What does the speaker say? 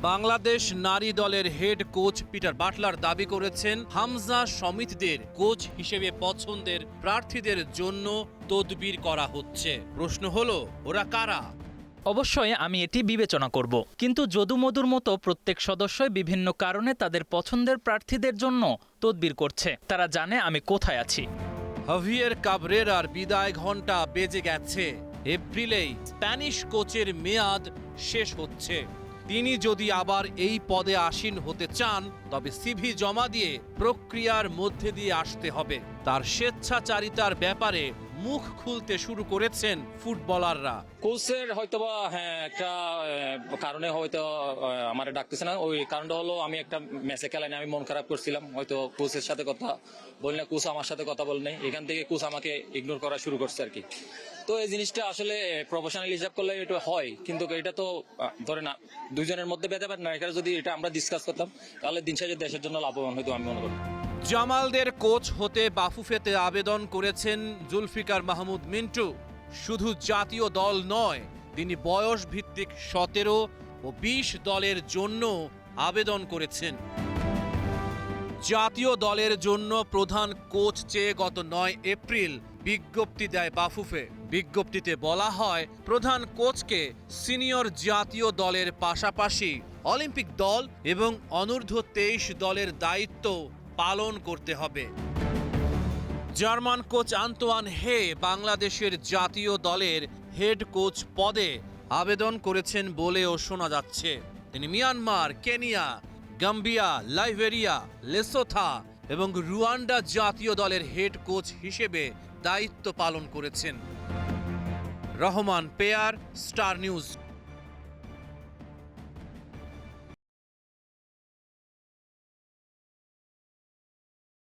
বাংলাদেশ নারী দলের head coach Peter Butler দাবি করেছেন হামজা সমিতদের কোচ হিসেবে পছন্দের প্রার্থীদের জন্য তদবির করা হচ্ছে। প্রশ্ন হলো, ওরা কারা? অবশ্যই আমি এটি বিবেচনা করব, কিন্তু যদুমধুর মতো প্রত্যেক সদস্যই বিভিন্ন কারণে তাদের পছন্দের প্রার্থীদের জন্য তদবির করছে। তারা জানে আমি কোথায় আছি। হাভিয়ের কাবরেরার বিদায় ঘণ্টা বেজে গেছে। এপ্রিলেই স্প্যানিশ কোচের মেয়াদ শেষ হচ্ছে। তিনি যদি আবার এই পদে আসীন হতে চান, তবে সিভি জমা দিয়ে প্রক্রিয়ার মধ্যে দিয়ে আসতে হবে। তার স্বেচ্ছাচারিতার ব্যাপারে মুখ খুলতে শুরু করেছেন ফুটবলাররা। কোচের হয়তোবা একটা কারণে হয়তো আমার ডাকতেছে না। ওই কারণটা হলো, আমি একটা ম্যাচে খেলাই আমি মন খারাপ করছিলাম, হয়তো কোচের সাথে কথা বলি না, কোচ আমার সাথে কথা বল নাই, এখান থেকে কোচ আমাকে ইগনোর করা শুরু করছে আর কি। তো এই জিনিসটা আসলে প্রফেশনাল হিসাব করলে এটা হয়, কিন্তু এটা তো ধরে না দুইজনের মধ্যে ভেদাভেদ না। এখানে যদি এটা আমরা ডিসকাস করতাম, তাহলে দিন শেষে দেশের জন্য লাভবান হয়তো আমি মনে করি। জামালদের কোচ হতে বাফুফেতে আবেদন করেছেন জুলফিকার মাহমুদ মিন্টু। শুধু জাতীয় দল নয়, তিনি বয়স ভিত্তিক 17 ও 20 দলের জন্য আবেদন করেছেন। জাতীয় দলের জন্য প্রধান কোচ চেয়ে গত 9 এপ্রিল বিজ্ঞপ্তি দেয় বাফুফে। বিজ্ঞপ্তিতে বলা হয়, প্রধান কোচকে সিনিয়র জাতীয় দলের পাশাপাশি অলিম্পিক দল এবং অনূর্ধ্ব 23 দলের দায়িত্ব পালন করতে হবে। জার্মান কোচ আন্তোয়ান হে বাংলাদেশের জাতীয় দলের হেড কোচ পদে আবেদন করেছেন বলেও শোনা যাচ্ছে। তিনি মিয়ানমার, কেনিয়া, গাম্বিয়া, লাইবেরিয়া, লেসোথা এবং রুয়ান্ডা জাতীয় দলের হেড কোচ হিসেবে দায়িত্ব পালন করেছেন। Rahman pair, star news.